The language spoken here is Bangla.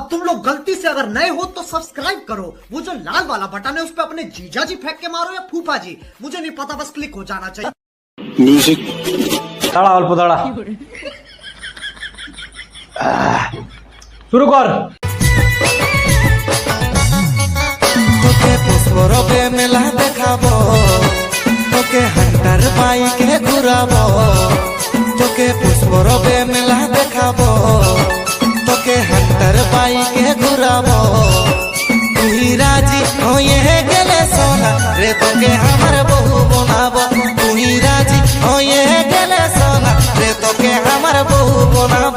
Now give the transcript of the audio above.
अब तुम लोग गलती से अगर नए हो तो सब्सक्राइब करो, वो जो लाल वाला बटन है उस पर अपने जीजा जी फेंक के मारो या फूफा जी, मुझे नहीं पता, बस क्लिक हो जाना चाहिए। म्यूजिक দাঁড়া অল্প দাঁড়া শুরু কর তোকে পুষ্পরবে মেলা দেখাবো, তোকে হান্টার বাইকে ঘুরাবো, তোকে পুষ্পরবে মেলা দেখাবো, তোকে হান্টার বাইকে ঘুরাবো। তুই রাজি হয়ে গেলে সোনা রে তোকে আমার বউ বানাবো, তুই রাজি হয়ে গেলে সোনা রে তোকে আমার বউ বানাবো।